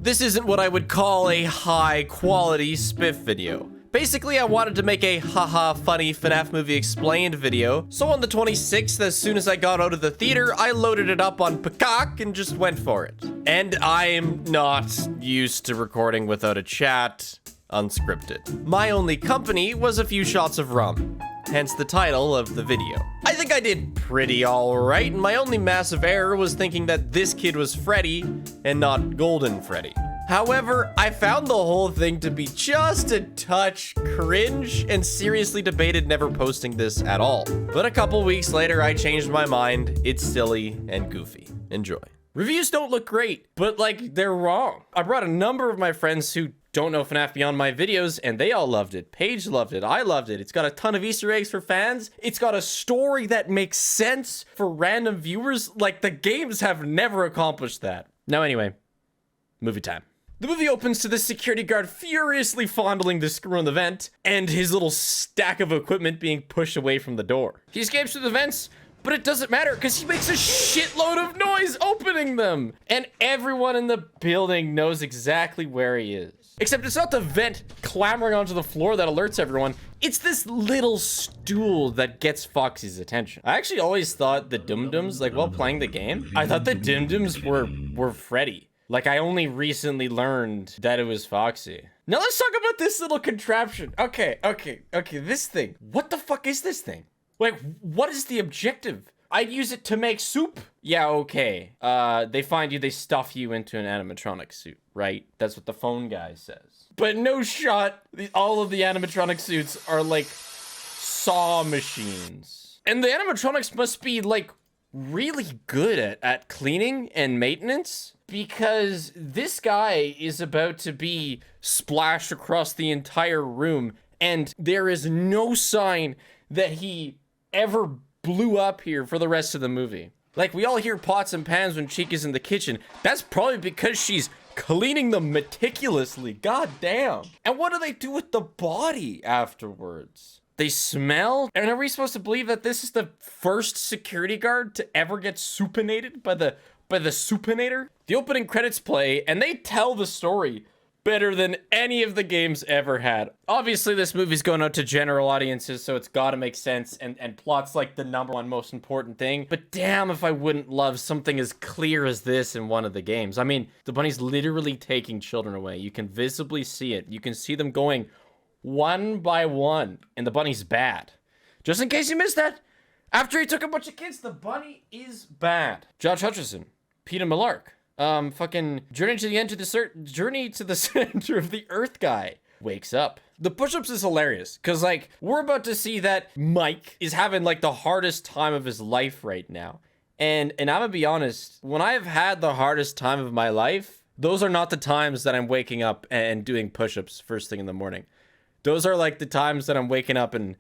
This isn't what I would call a high-quality Spiff video. Basically, I wanted to make a haha funny FNAF movie explained video, so on the 26th, as soon as I got out of the theater, I loaded it up on Peacock and just went for it. And I'm not used to recording without a chat, unscripted. My only company was a few shots of rum, hence the title of the video. I think I did pretty alright, and my only massive error was thinking that this kid was Freddy and not Golden Freddy. However, I found the whole thing to be just a touch cringe and seriously debated never posting this at all. But a couple weeks later, I changed my mind. It's silly and goofy. Enjoy. Reviews don't look great, but like, they're wrong. I brought a number of my friends who don't know FNAF beyond my videos, and they all loved it. Paige loved it. I loved it. It's got a ton of Easter eggs for fans. It's got a story that makes sense for random viewers. Like, the games have never accomplished that. Now, anyway, movie time. The movie opens to the security guard furiously fondling the screw on the vent, and his little stack of equipment being pushed away from the door. He escapes through the vents, but it doesn't matter because he makes a shitload of noise opening them. And everyone in the building knows exactly where he is. Except it's not the vent clambering onto the floor that alerts everyone. It's this little stool that gets Foxy's attention. I actually always thought the Dum-Dums, like while playing the game, I thought the Dum-Dums were Freddy. Like, I only recently learned that it was Foxy. Now let's talk about this little contraption. Okay, this thing. What the fuck is this thing? Like, what is the objective? I'd use it to make soup. Yeah, okay. They find you, they stuff you into an animatronic suit, right? That's what the phone guy says. But no shot, all of the animatronic suits are like saw machines. And the animatronics must be like really good at cleaning and maintenance, because this guy is about to be splashed across the entire room, and there is no sign that he ever blew up here for the rest of the movie. Like, we all hear pots and pans when Chica's in the kitchen. That's probably because she's cleaning them meticulously. God damn. And what do they do with the body afterwards? They smell? And are we supposed to believe that this is the first security guard to ever get supinated by the supinator? The opening credits play, and they tell the story better than any of the games ever had. Obviously, this movie's going out to general audiences, so it's gotta make sense, and plot's like the #1 most important thing. But damn if I wouldn't love something as clear as this in one of the games. I mean, the bunny's literally taking children away. You can visibly see it. You can see them going one by one, and the bunny's bad. Just in case you missed that, after he took a bunch of kids, the bunny is bad. Josh Hutcherson, Peter Millark, fucking Journey to the Center of the Earth guy wakes up. The push-ups is hilarious, because like, we're about to see that Mike is having like the hardest time of his life right now. And I'm gonna be honest, when I've had the hardest time of my life, those are not the times that I'm waking up and doing push-ups first thing in the morning. Those are like the times that I'm waking up and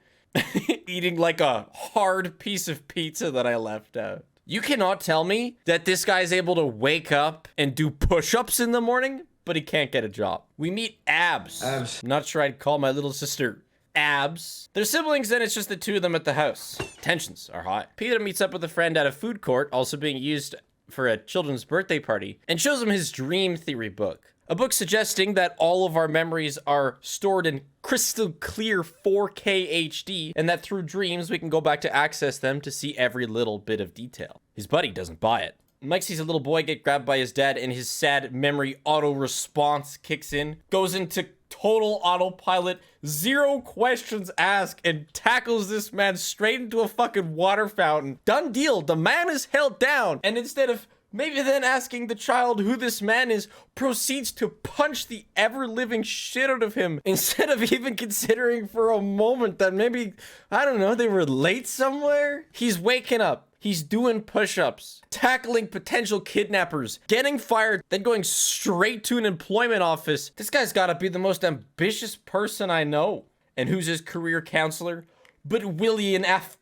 eating like a hard piece of pizza that I left out. You cannot tell me that this guy's able to wake up and do push-ups in the morning, but he can't get a job. We meet Abs. I'm not sure I'd call my little sister Abs. They're siblings, and it's just the two of them at the house. Tensions are high. Peter meets up with a friend at a food court, also being used for a children's birthday party, and shows him his dream theory book. A book suggesting that all of our memories are stored in crystal clear 4K HD, and that through dreams we can go back to access them to see every little bit of detail. His buddy doesn't buy it. Mike sees a little boy get grabbed by his dad, and his sad memory auto response kicks in, goes into total autopilot, 0 questions asked, and tackles this man straight into a fucking water fountain. Done deal. The man is held down, and instead of maybe then asking the child who this man is, proceeds to punch the ever-living shit out of him, instead of even considering for a moment that maybe, I don't know, they were late somewhere? He's waking up. He's doing push-ups, tackling potential kidnappers, getting fired, then going straight to an employment office. This guy's gotta be the most ambitious person I know. And who's his career counselor? But William F.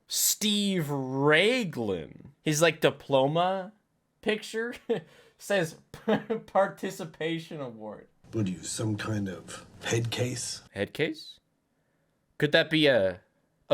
Steve Raglan. His like diploma picture says participation award. What are you, some kind of head case? Head case? Could that be a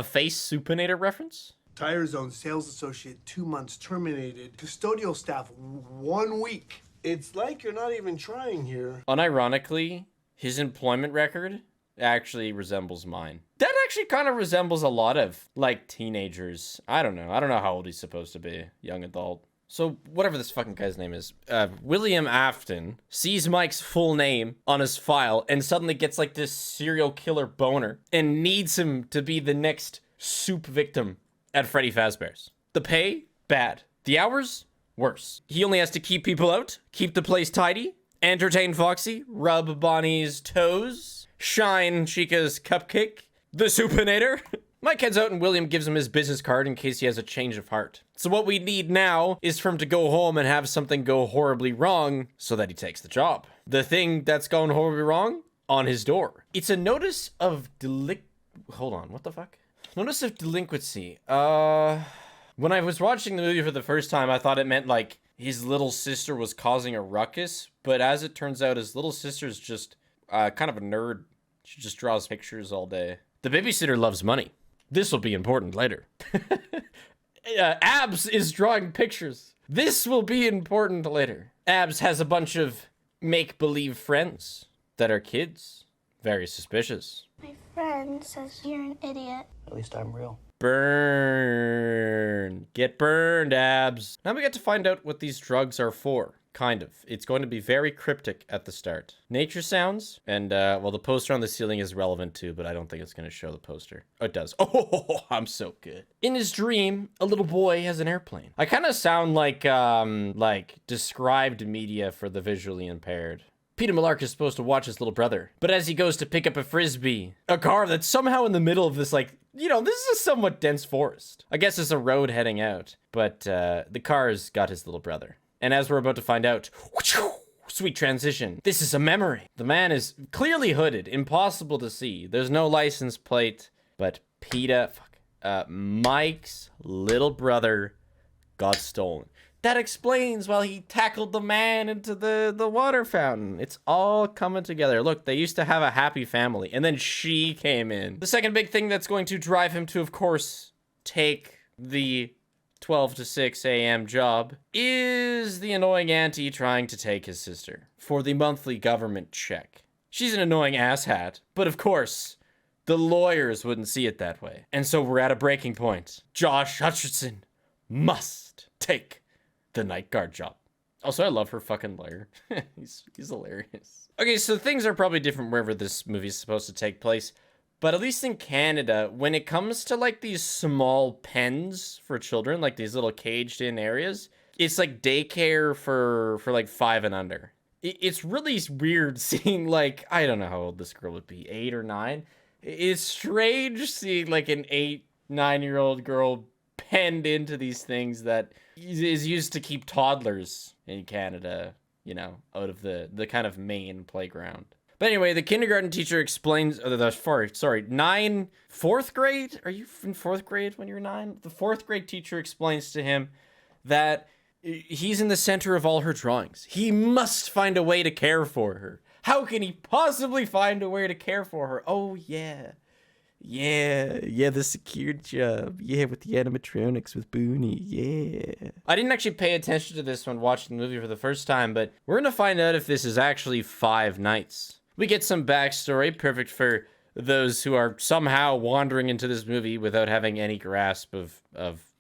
face supinator reference? Tire Zone sales associate 2 months terminated. Custodial staff 1 week. It's like you're not even trying here. Unironically, his employment record actually resembles mine. That actually kind of resembles a lot of, like, teenagers. I don't know. I don't know how old he's supposed to be. Young adult. So, whatever this fucking guy's name is, William Afton sees Mike's full name on his file and suddenly gets, like, this serial killer boner and needs him to be the next soup victim at Freddy Fazbear's. The pay? Bad. The hours? Worse. He only has to keep people out, keep the place tidy, entertain Foxy, rub Bonnie's toes, shine Chica's cupcake, the Supinator. Mike heads out and William gives him his business card in case he has a change of heart. So what we need now is for him to go home and have something go horribly wrong so that he takes the job. The thing that's going horribly wrong? On his door. It's a notice of hold on, what the fuck? Notice of delinquency. When I was watching the movie for the first time, I thought it meant, like, his little sister was causing a ruckus. But as it turns out, his little sister's just kind of a nerd. She just draws pictures all day. The babysitter loves money. This will be important later. Abs is drawing pictures. This will be important later. Abs has a bunch of make-believe friends that are kids. Very suspicious. My friend says you're an idiot. At least I'm real. Burn. Get burned, Abs. Now we get to find out what these drugs are for. Kind of. It's going to be very cryptic at the start. Nature sounds, and, well, the poster on the ceiling is relevant too, but I don't think it's going to show the poster. Oh, it does. Oh, I'm so good. In his dream, a little boy has an airplane. I kind of sound like described media for the visually impaired. Peter Millark is supposed to watch his little brother, but as he goes to pick up a frisbee, a car that's somehow in the middle of this, like, you know, this is a somewhat dense forest. I guess it's a road heading out, but the car's got his little brother. And as we're about to find out, sweet transition, this is a memory. The man is clearly hooded, impossible to see. There's no license plate, but Mike's little brother got stolen. That explains why he tackled the man into the water fountain. It's all coming together. Look, they used to have a happy family, and then she came in. The second big thing that's going to drive him to, of course, take the 12 to 6 a.m. job is the annoying auntie trying to take his sister for the monthly government check. She's an annoying asshat, but of course, the lawyers wouldn't see it that way. And so we're at a breaking point. Josh Hutcherson must take the night guard job. Also, I love her fucking lawyer. he's hilarious. Okay, so things are probably different wherever this movie is supposed to take place. But at least in Canada, when it comes to, like, these small pens for children, like these little caged in areas, it's like daycare for like 5 and under. It's really weird seeing, like, I don't know how old this girl would be, 8 or 9. It's strange seeing, like, an 8, 9-year-old girl penned into these things that is used to keep toddlers in Canada, you know, out of the kind of main playground. But anyway, the kindergarten teacher explains, fourth grade? Are you in 4th grade when you're 9? The 4th grade teacher explains to him that he's in the center of all her drawings. He must find a way to care for her. How can he possibly find a way to care for her? Oh, yeah. Yeah, the secured job. Yeah, with the animatronics with Booney. Yeah. I didn't actually pay attention to this when watching the movie for the first time, but we're going to find out if this is actually 5 nights. We get some backstory, perfect for those who are somehow wandering into this movie without having any grasp of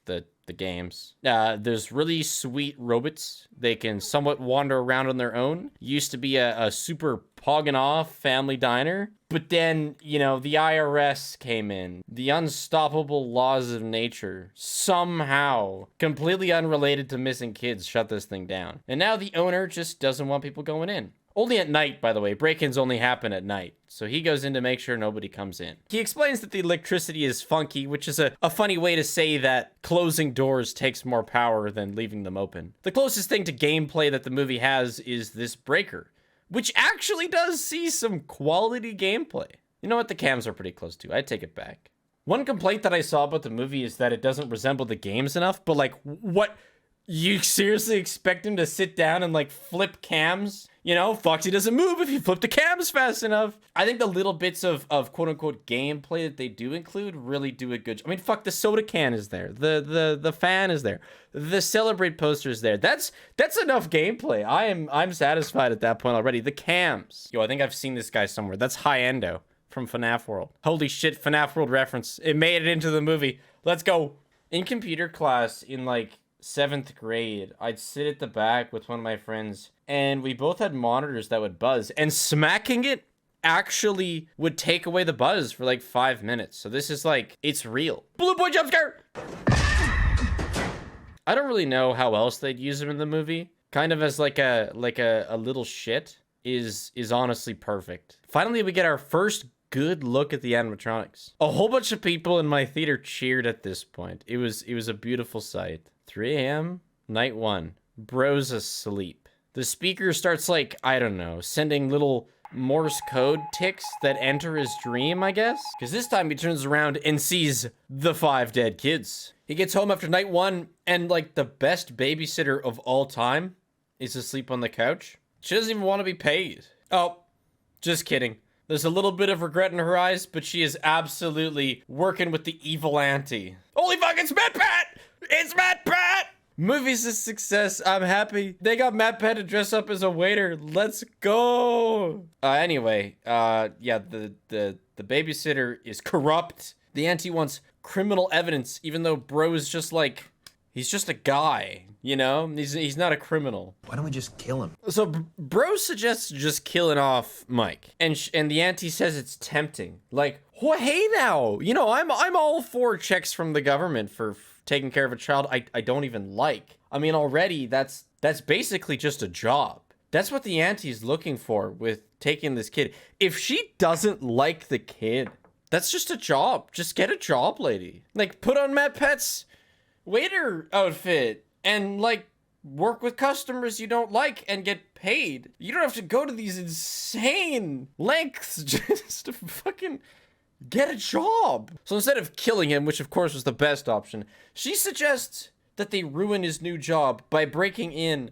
the games. There's really sweet robots. They can somewhat wander around on their own. Used to be a super pogging off family diner. But then, you know, the IRS came in. The unstoppable laws of nature somehow, completely unrelated to missing kids, shut this thing down. And now the owner just doesn't want people going in. Only at night, by the way. Break-ins only happen at night. So he goes in to make sure nobody comes in. He explains that the electricity is funky, which is a funny way to say that closing doors takes more power than leaving them open. The closest thing to gameplay that the movie has is this breaker, which actually does see some quality gameplay. You know what? The cams are pretty close to. I take it back. One complaint that I saw about the movie is that it doesn't resemble the games enough, but like, what? You seriously expect him to sit down and like flip cams? You know, Foxy doesn't move if you flip the cams fast enough. I think the little bits of quote unquote gameplay that they do include really do a good job. I mean, fuck, the soda can is there. The fan is there. The Celebrate poster is there. That's enough gameplay. I'm satisfied at that point already. The cams. Yo, I think I've seen this guy somewhere. That's High Endo from FNAF World. Holy shit, FNAF World reference. It made it into the movie. Let's go. In computer class in like 7th grade, I'd sit at the back with one of my friends, and we both had monitors that would buzz, and smacking it actually would take away the buzz for like 5 minutes. So this is like, it's real. Blue boy jump scare! I don't really know how else they'd use him in the movie. Kind of as like a little shit is honestly perfect. Finally, we get our first good look at the animatronics. A whole bunch of people in my theater cheered at this point. It was a beautiful sight. 3 a.m. night 1. Bro's asleep. The speaker starts like, I don't know, sending little Morse code ticks that enter his dream, I guess? Because this time he turns around and sees the 5 dead kids. He gets home after night 1 and like the best babysitter of all time is asleep on the couch. She doesn't even want to be paid. Oh, just kidding. There's a little bit of regret in her eyes, but she is absolutely working with the evil auntie. Holy fuck, it's Matt Pat! It's Matt Pat! Movie's a success. I'm happy. They got Matt Pat to dress up as a waiter. Let's go. Anyway, yeah, the babysitter is corrupt. The auntie wants criminal evidence, even though Bro is just like, he's just a guy, you know? He's not a criminal. Why don't we just kill him? So Bro suggests just killing off Mike, and the auntie says it's tempting. Like, well, hey now, you know, I'm all for checks from the government for taking care of a child I don't even like. I mean, already that's basically just a job. That's what the auntie's looking for with taking this kid. If she doesn't like the kid, that's just a job. Just get a job, lady. Like, put on Matt Pet's waiter outfit and like work with customers you don't like and get paid. You don't have to go to these insane lengths just to fucking get a job. So instead of killing him, which of course was the best option, she suggests that they ruin his new job by breaking in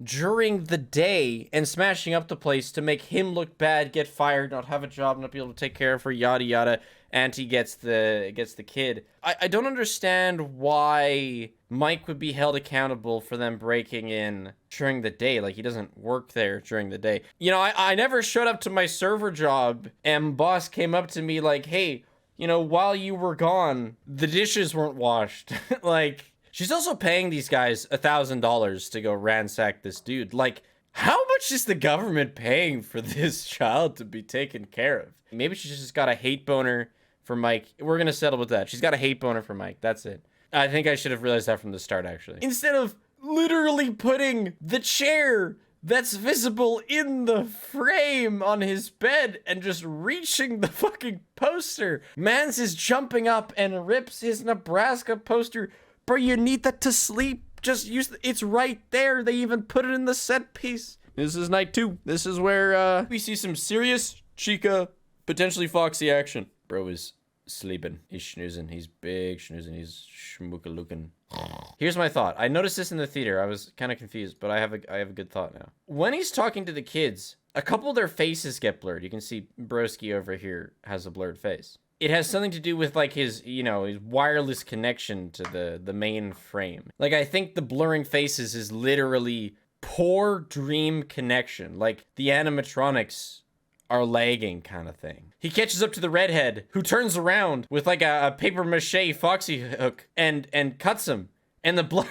during the day and smashing up the place to make him look bad, get fired, not have a job, not be able to take care of her, yada yada. Auntie gets the kid. I don't understand why Mike would be held accountable for them breaking in during the day. Like, he doesn't work there during the day. You know, I never showed up to my server job and boss came up to me like, hey, you know, while you were gone, the dishes weren't washed. Like, she's also paying these guys $1,000 to go ransack this dude. Like, how much is the government paying for this child to be taken care of? Maybe she's just got a hate boner for Mike. We're gonna settle with that. She's got a hate boner for Mike. That's it. I think I should have realized that from the start, actually. Instead of literally putting the chair that's visible in the frame on his bed and just reaching the fucking poster, Mans is jumping up and rips his Nebraska poster. Bro, you need that to sleep. Just use it's right there. They even put it in the set piece. This is night 2. This is where we see some serious Chica, potentially Foxy action. Bro is sleeping. He's schnoozing. He's big schnoozing. He's schmooka looking. Here's my thought. I noticed this in the theater. I was kind of confused, but I have a good thought now. When he's talking to the kids, a couple of their faces get blurred. You can see Broski over here has a blurred face. It has something to do with like his, you know, his wireless connection to the main frame. Like, I think the blurring faces is literally poor dream connection. Like, the animatronics are lagging kind of thing. He catches up to the redhead, who turns around with like a paper mache Foxy hook and cuts him. And the blood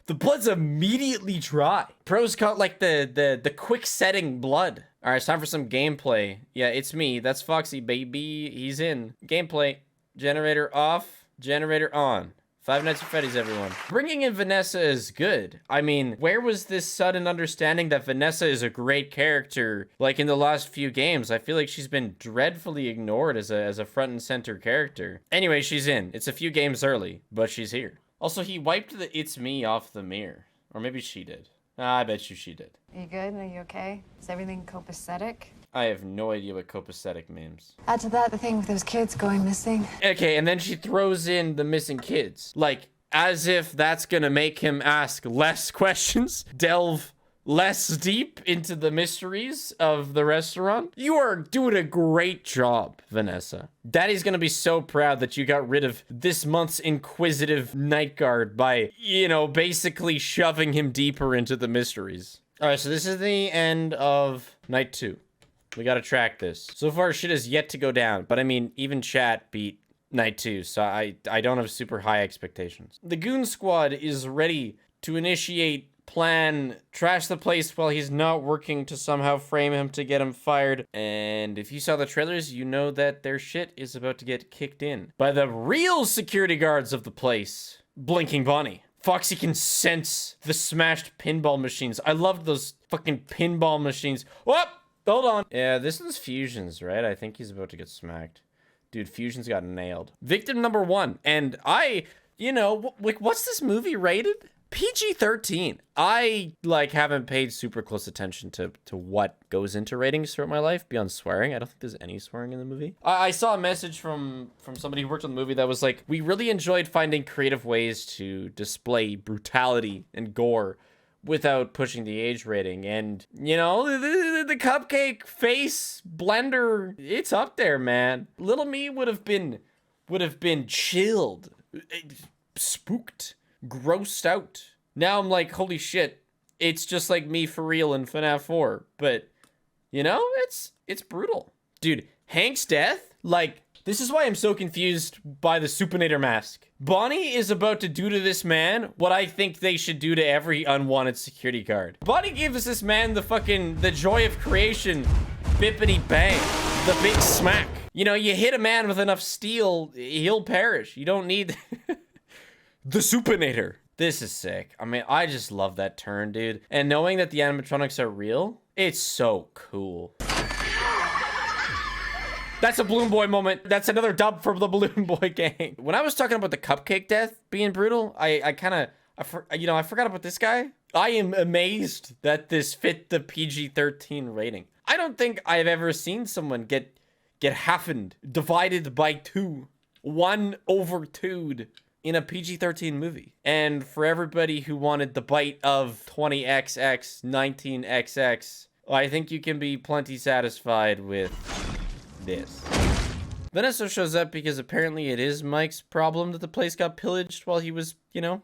the blood's immediately dry. Pro's got like the quick setting blood. All right, it's time for some gameplay. Yeah, it's me. That's Foxy, baby. He's in. Gameplay. Generator off. Generator on. Five Nights at Freddy's, everyone. Bringing in Vanessa is good. I mean, where was this sudden understanding that Vanessa is a great character? Like in the last few games, I feel like she's been dreadfully ignored as a front and center character. Anyway, she's in. It's a few games early, but she's here. Also, he wiped the "it's me" off the mirror. Or maybe she did. I bet you she did. Are you good? Are you okay? Is everything copacetic? I have no idea what copacetic means. Add to that the thing with those kids going missing. Okay, and then she throws in the missing kids. Like, as if that's gonna make him ask less questions, delve less deep into the mysteries of the restaurant. You are doing a great job, Vanessa. Daddy's gonna be so proud that you got rid of this month's inquisitive night guard by, you know, basically shoving him deeper into the mysteries. All right, so this is the end of night 2. We gotta track this. So far, shit is yet to go down, but I mean, even chat beat night 2, so I don't have super high expectations. The goon squad is ready to initiate plan, trash the place while he's not working to somehow frame him to get him fired. And if you saw the trailers, you know that their shit is about to get kicked in by the real security guards of the place. Blinking Bonnie. Foxy can sense the smashed pinball machines. I loved those fucking pinball machines. Whoop! Hold on. Yeah, this one's Fusion's, right? I think he's about to get smacked. Dude, Fusion's got nailed. Victim number 1. And you know, like, what's this movie rated? PG-13. I, like, haven't paid super close attention to what goes into ratings throughout my life beyond swearing. I don't think there's any swearing in the movie. I saw a message from somebody who worked on the movie that was like, we really enjoyed finding creative ways to display brutality and gore without pushing the age rating. And, you know, the cupcake face blender, it's up there, man. Little me would have been chilled, spooked, grossed out. Now I'm like, holy shit, it's just like me for real in FNAF 4. But, you know, it's brutal. Dude, Hank's death, like, this is why I'm so confused by the Supinator mask. Bonnie is about to do to this man what I think they should do to every unwanted security guard. Bonnie gives this man the joy of creation, bippity bang, the big smack. You know, you hit a man with enough steel, he'll perish. You don't need the Supinator. This is sick. I mean, I just love that turn, dude. And knowing that the animatronics are real, it's so cool. That's a Balloon Boy moment. That's another dub from the Balloon Boy gang. When I was talking about the cupcake death being brutal, I forgot about this guy. I am amazed that this fit the PG-13 rating. I don't think I've ever seen someone get halfened, divided by 2, 1/2'd in a PG-13 movie. And for everybody who wanted the bite of 20XX, 19XX, I think you can be plenty satisfied with this. Vanessa shows up because apparently it is Mike's problem that the place got pillaged while he was, you know,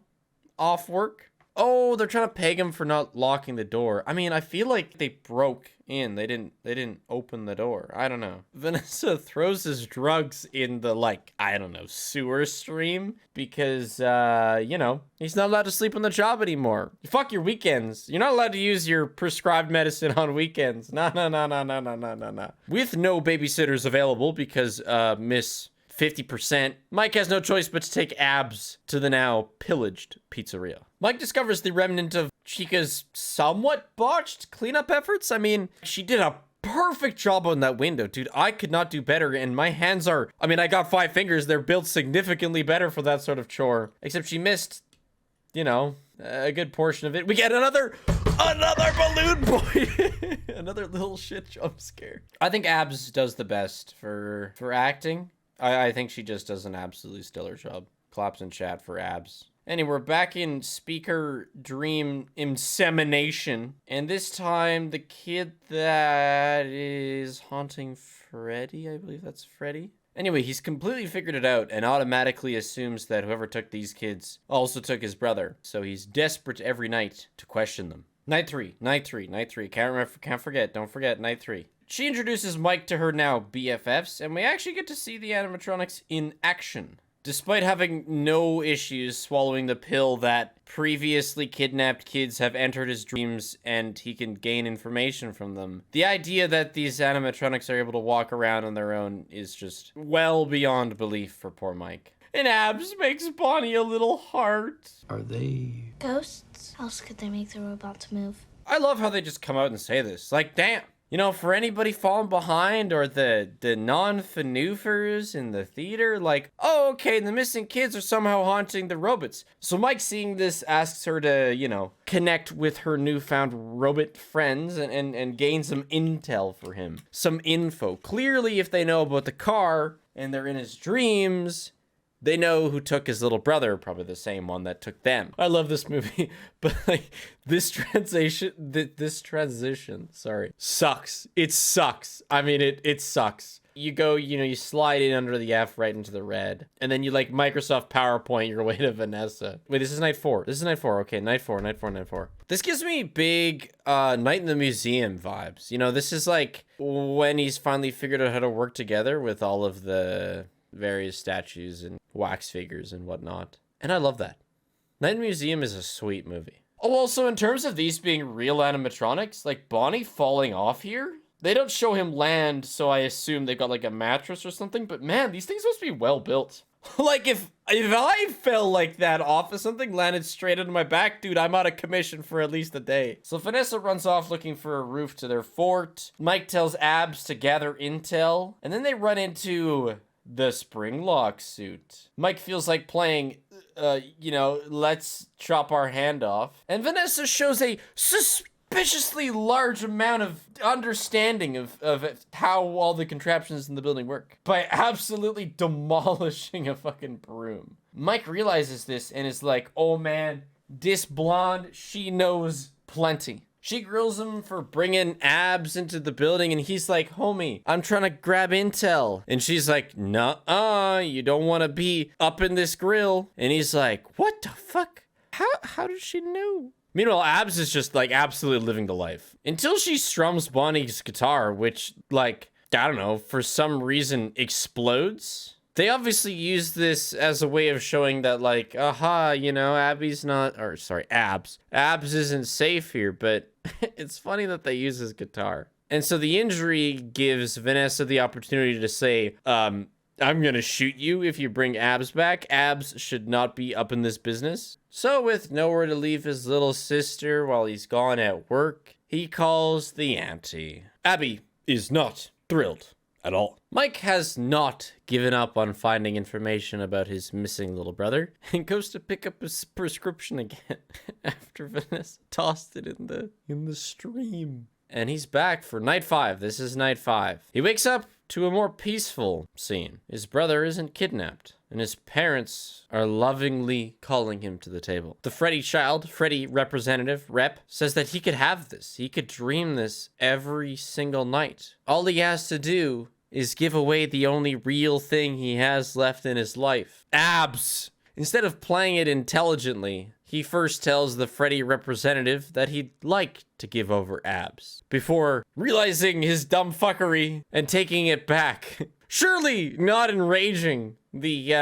off work. Oh, they're trying to peg him for not locking the door. I mean, I feel like they broke in. They didn't open the door. I don't know. Vanessa throws his drugs in the, like, I don't know, sewer stream because, you know, he's not allowed to sleep on the job anymore. Fuck your weekends. You're not allowed to use your prescribed medicine on weekends. No. With no babysitters available because, Miss 50%, Mike has no choice but to take Abs to the now pillaged pizzeria. Mike discovers the remnant of Chica's somewhat botched cleanup efforts. I mean, she did a perfect job on that window, dude. I could not do better, and my hands are, I mean, I got 5 fingers. They're built significantly better for that sort of chore. Except she missed, you know, a good portion of it. We get another Balloon Boy. Another little shit jump scare. I think Abs does the best for acting. I think she just does an absolutely stellar job. Claps in chat for Abs. Anyway, we're back in speaker dream insemination. And this time, the kid that is haunting Freddy, I believe that's Freddy. Anyway, he's completely figured it out and automatically assumes that whoever took these kids also took his brother. So he's desperate every night to question them. Night 3. Can't forget, don't forget, night 3. She introduces Mike to her now BFFs, and we actually get to see the animatronics in action. Despite having no issues swallowing the pill that previously kidnapped kids have entered his dreams and he can gain information from them, the idea that these animatronics are able to walk around on their own is just well beyond belief for poor Mike. And Abs makes Bonnie a little heart. Are they Ghosts? How else could they make the robots move? I love how they just come out and say this. Like, damn. You know, for anybody falling behind or the non-fanoofers in the theater, like, oh, okay, the missing kids are somehow haunting the robots. So Mike, seeing this, asks her to, you know, connect with her newfound robot friends and gain some intel for him. Some info. Clearly, if they know about the car and they're in his dreams, They know who took his little brother, probably the same one that took them. I love this movie, but like this transition, sorry, sucks. It sucks. I mean, it sucks. You go, you slide in under the F right into the red, and then you like Microsoft PowerPoint your way to Vanessa. Wait, this is night 4. This is night 4. Okay, night 4. This gives me big Night in the Museum vibes. This is like when he's finally figured out how to work together with all of the various statues and wax figures and whatnot. And I love that. Night in the Museum is a sweet movie. Oh, also in terms of these being real animatronics, like Bonnie falling off here, they don't show him land, so I assume they got like a mattress or something, but man, these things must be well built. Like if I fell like that off of something, landed straight into my back, dude, I'm out of commission for at least a day. So Vanessa runs off looking for a roof to their fort. Mike tells Abs to gather intel, and then they run into the spring lock suit. Mike feels like playing, let's chop our hand off. And Vanessa shows a suspiciously large amount of understanding of how all the contraptions in the building work by absolutely demolishing a fucking broom. Mike realizes this and is like, oh man, this blonde, she knows plenty. She grills him for bringing Abs into the building, and he's like, homie, I'm trying to grab intel. And she's like, nuh-uh, you don't want to be up in this grill. And he's like, what the fuck? How did she know? Meanwhile, Abs is just like absolutely living the life. Until she strums Bonnie's guitar, which like, I don't know, for some reason explodes. They obviously use this as a way of showing that like, Abs. Abs isn't safe here, but it's funny that they use his guitar. And so the injury gives Vanessa the opportunity to say, I'm gonna shoot you if you bring Abs back. Abs should not be up in this business. So with nowhere to leave his little sister while he's gone at work, he calls the auntie. Abby is not thrilled at all. Mike has not given up on finding information about his missing little brother and goes to pick up his prescription again after Vanessa tossed it in the stream. And he's back for night 5. This is night 5. He wakes up to a more peaceful scene. His brother isn't kidnapped, and his parents are lovingly calling him to the table. The Freddy representative, Rep, says that he could have this. He could dream this every single night. All he has to do is give away the only real thing he has left in his life. Abs! Instead of playing it intelligently, he first tells the Freddy representative that he'd like to give over Abs, before realizing his dumb fuckery and taking it back. Surely not enraging the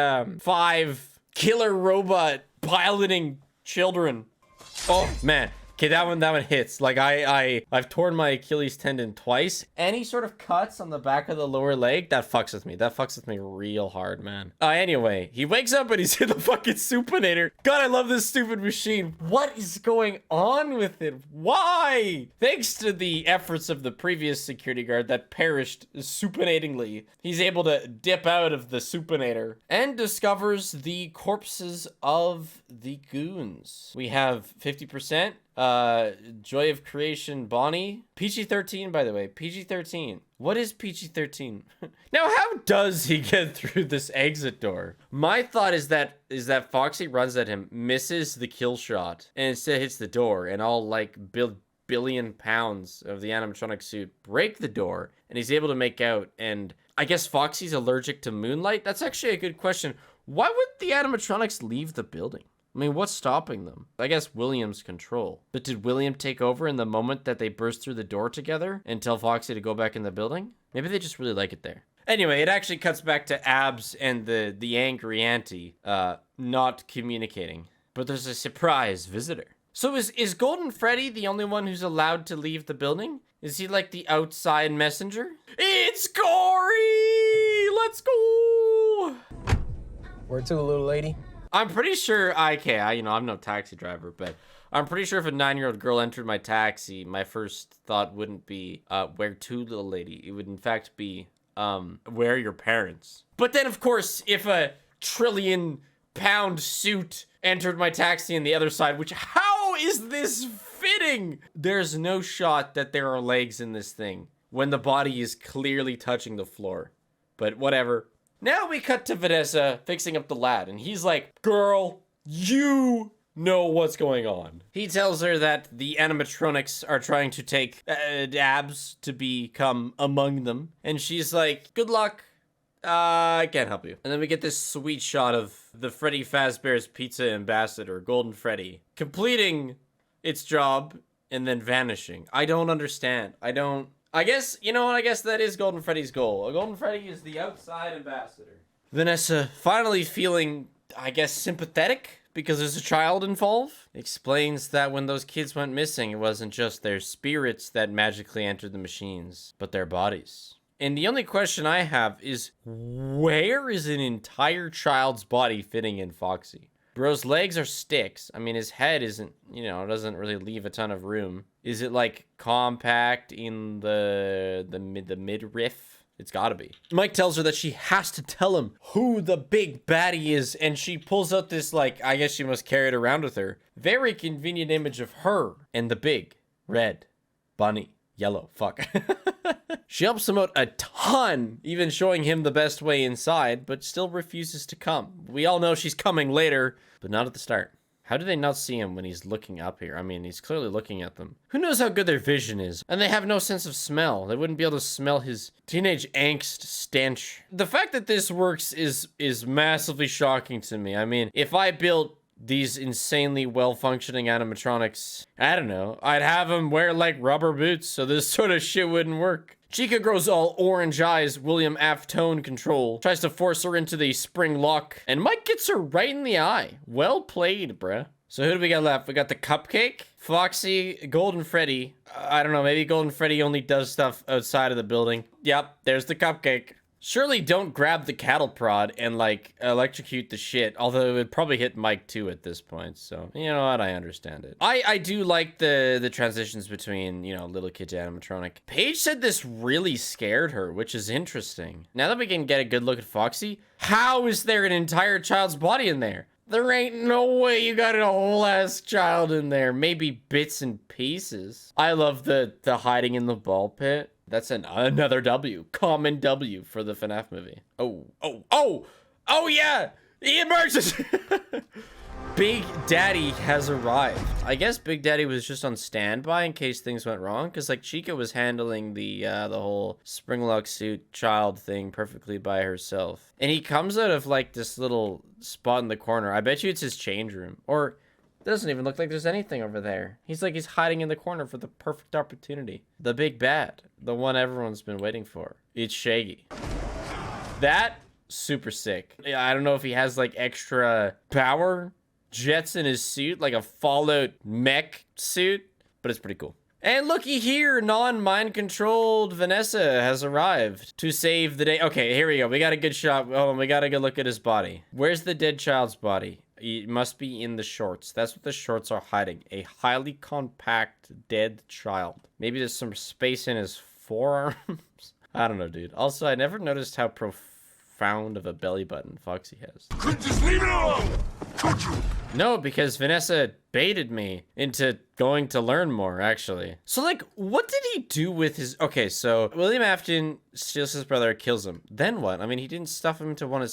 5 killer robot piloting children. Oh man. Okay, that one hits. Like I've torn my Achilles tendon twice. Any sort of cuts on the back of the lower leg, that fucks with me. That fucks with me real hard, man. Anyway, he wakes up and he's in the fucking supinator. God, I love this stupid machine. What is going on with it? Why? Thanks to the efforts of the previous security guard that perished supinatingly, he's able to dip out of the supinator and discovers the corpses of the goons. We have 50%. Joy of Creation Bonnie. PG-13, by the way. PG-13. What is PG-13? Now, how does he get through this exit door? My thought is that Foxy runs at him, misses the kill shot, and instead hits the door, and all like billion pounds of the animatronic suit break the door, and he's able to make out. And I guess Foxy's allergic to moonlight? That's actually a good question. Why would the animatronics leave the building? I mean, what's stopping them? I guess William's control. But did William take over in the moment that they burst through the door together and tell Foxy to go back in the building? Maybe they just really like it there. Anyway, it actually cuts back to Abs and the angry auntie not communicating. But there's a surprise visitor. So is Golden Freddy the only one who's allowed to leave the building? Is he like the outside messenger? It's Corey! Let's go! Where to, little lady? I'm pretty sure, I'm no taxi driver, but I'm pretty sure if a 9-year-old girl entered my taxi, my first thought wouldn't be, where to, little lady? It would in fact be, where are your parents? But then, of course, if a trillion-pound suit entered my taxi on the other side, which, how is this fitting? There's no shot that there are legs in this thing when the body is clearly touching the floor. But whatever. Now we cut to Vanessa fixing up the lad, and he's like, girl, you know what's going on. He tells her that the animatronics are trying to take abs to become among them, and she's like, good luck. I can't help you. And then we get this sweet shot of the Freddy Fazbear's Pizza Ambassador, Golden Freddy, completing its job and then vanishing. I don't understand. I guess, you know what? I guess that is Golden Freddy's goal. Golden Freddy is the outside ambassador. Vanessa, finally feeling, I guess, sympathetic because there's a child involved, explains that when those kids went missing, it wasn't just their spirits that magically entered the machines, but their bodies. And the only question I have is, where is an entire child's body fitting in Foxy? Bro's legs are sticks. I mean, his head isn't, you know, doesn't really leave a ton of room. Is it like compact in the midriff? It's gotta be. Mike tells her that she has to tell him who the big baddie is, and she pulls out this, like, I guess she must carry it around with her. Very convenient image of her and the big red bunny. Yellow, fuck. She helps him out a ton, even showing him the best way inside, but still refuses to come. We all know she's coming later, but not at the start. How do they not see him when he's looking up here? I mean, he's clearly looking at them. Who knows how good their vision is? And they have no sense of smell. They wouldn't be able to smell his teenage angst stench. The fact that this works is massively shocking to me. I mean, if I built these insanely well-functioning animatronics, I don't know, I'd have them wear like rubber boots so this sort of shit wouldn't work. Chica grows all orange eyes, William F. Tone control, tries to force her into the spring lock, and Mike gets her right in the eye. Well played, bruh. So who do we got left? We got the Cupcake, Foxy, Golden Freddy. I don't know, maybe Golden Freddy only does stuff outside of the building. Yep, there's the Cupcake. Surely don't grab the cattle prod and, like, electrocute the shit, although it would probably hit Mike too at this point, so, you know what, I understand it. I do like the transitions between, you know, little kid to animatronic. Paige said this really scared her, which is interesting. Now that we can get a good look at Foxy, how is there an entire child's body in there? There ain't no way you got a whole ass child in there. Maybe bits and pieces. I love the hiding in the ball pit. That's another W. Common W for the FNAF movie. Oh yeah! He emerges! Big Daddy has arrived. I guess Big Daddy was just on standby in case things went wrong, because like Chica was handling the whole Springlock suit child thing perfectly by herself. And he comes out of like this little spot in the corner. I bet you it's his change room. Or it doesn't even look like there's anything over there. He's hiding in the corner for the perfect opportunity. The big bad. The one everyone's been waiting for. It's Shaggy. That, super sick. I don't know if he has like extra power jets in his suit, like a Fallout mech suit, but it's pretty cool. And looky here, non-mind controlled Vanessa has arrived to save the day. Okay, here we go. We got a good shot. Hold on, we got a good look at his body. Where's the dead child's body? It must be in the shorts. That's what the shorts are hiding. A highly compact dead child. Maybe there's some space in his forearms. I don't know, dude. Also, I never noticed how profound of a belly button Foxy has. Could just leave it alone, could you? No, because Vanessa baited me into going to learn more, actually. So, like, what did he do with his... Okay, so William Afton steals his brother, kills him. Then what? I mean, he didn't stuff him into one of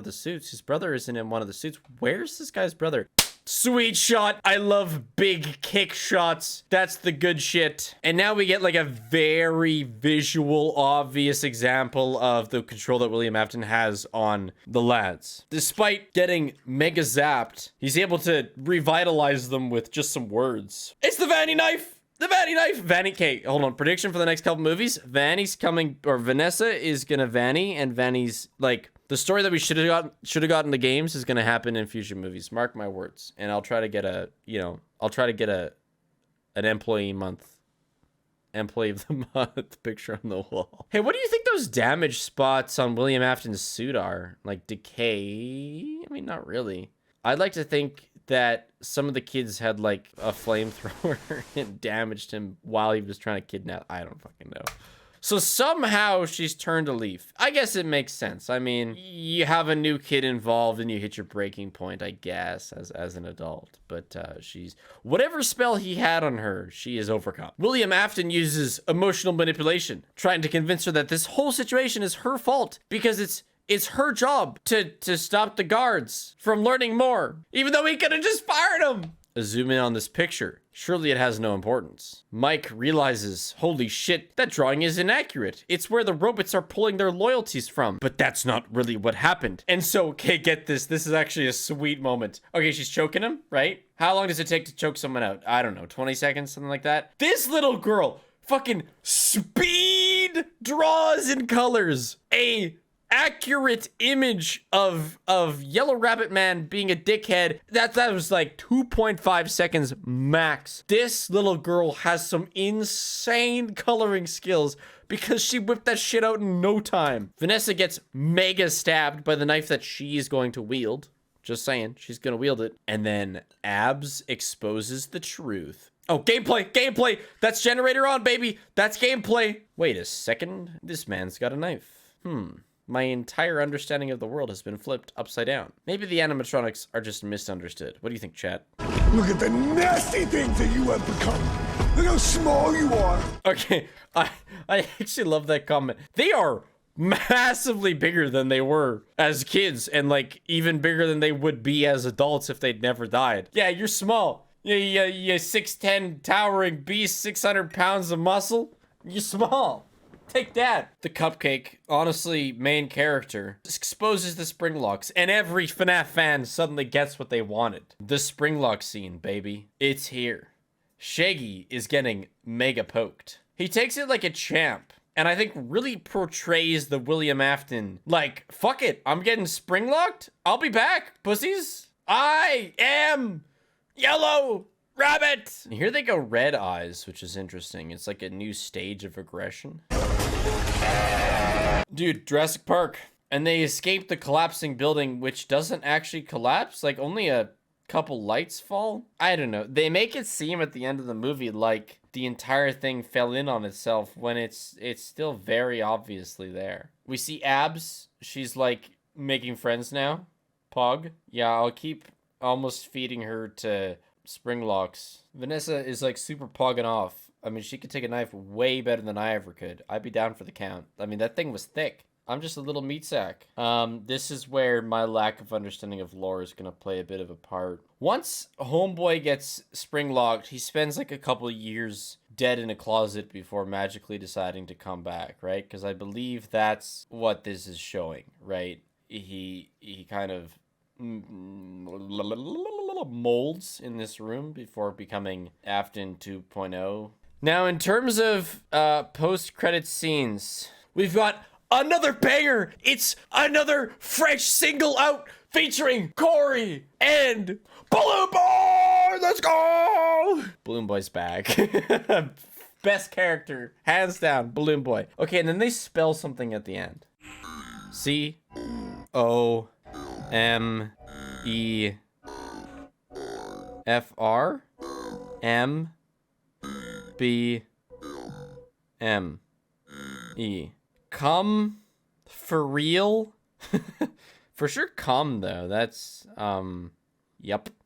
the suits. His brother isn't in one of the suits. Where's this guy's brother? Sweet shot. I love big kick shots. That's the good shit. And now we get like a very visual, obvious example of the control that William Afton has on the lads. Despite getting mega zapped, he's able to revitalize them with just some words. It's the Vanny knife! The Vanny knife! Vanny, okay, hold on. Prediction for the next couple movies. Vanny's coming, or Vanessa is gonna Vanny, and Vanny's like... The story that we should have gotten in the games is going to happen in future movies. Mark my words. And I'll try to get an employee of the month picture on the wall. Hey, what do you think those damage spots on William Afton's suit are? Like decay? I mean, not really. I'd like to think that some of the kids had like a flamethrower and damaged him while he was trying to kidnap. I don't fucking know. So somehow she's turned a leaf. I guess it makes sense. I mean, you have a new kid involved and you hit your breaking point, I guess, as an adult. But she's... Whatever spell he had on her, she is overcome. William Afton uses emotional manipulation, trying to convince her that this whole situation is her fault because It's her job to stop the guards from learning more, even though he could have just fired them. Zoom in on this picture. Surely it has no importance. Mike realizes, holy shit, that drawing is inaccurate. It's where the robots are pulling their loyalties from. But that's not really what happened. And so, okay, get this. This is actually a sweet moment. Okay, she's choking him, right? How long does it take to choke someone out? I don't know, 20 seconds, something like that. This little girl fucking speed draws in colors a accurate image of Yellow Rabbit Man being a dickhead. That was like 2.5 seconds max. This little girl has some insane coloring skills because she whipped that shit out in no time. Vanessa gets mega stabbed by the knife that she's going to wield. Just saying, she's gonna wield it. And then Abs exposes the truth. Oh, gameplay. That's generator on, baby. That's gameplay. Wait a second. This man's got a knife. My entire understanding of the world has been flipped upside down. Maybe the animatronics are just misunderstood. What do you think, chat? Look at the nasty things that you have become. Look how small you are. Okay, I actually love that comment. They are massively bigger than they were as kids, and like even bigger than they would be as adults if they'd never died. Yeah, you're small. Yeah, 6'10", towering beast, 600 pounds of muscle. You're small. Take that. The cupcake, honestly, main character, exposes the spring locks, and every FNAF fan suddenly gets what they wanted. The spring lock scene, baby. It's here. Shaggy is getting mega poked. He takes it like a champ, and I think really portrays the William Afton, like, fuck it, I'm getting spring locked? I'll be back, pussies. I am Yellow Rabbit. And here they go red eyes, which is interesting. It's like a new stage of aggression. Dude, Jurassic Park. And they escape the collapsing building, which doesn't actually collapse. Like, only a couple lights fall. I don't know. They make it seem at the end of the movie like the entire thing fell in on itself when it's still very obviously there. We see Abs. She's, like, making friends now. Pog. Yeah, I'll keep almost feeding her to spring locks. Vanessa is, like, super pogging off. I mean, she could take a knife way better than I ever could. I'd be down for the count. I mean, that thing was thick. I'm just a little meat sack. This is where my lack of understanding of lore is going to play a bit of a part. Once Homeboy gets spring locked, he spends like a couple of years dead in a closet before magically deciding to come back, right? Because I believe that's what this is showing, right? He kind of molds in this room before becoming Afton 2.0. Now, in terms of post-credit scenes, we've got another banger. It's another fresh single out featuring Corey and Balloon Boy. Let's go! Balloon Boy's back. Best character, hands down, Balloon Boy. Okay, and then they spell something at the end. COMEFRMBME. Come for real? For sure come though. That's yep.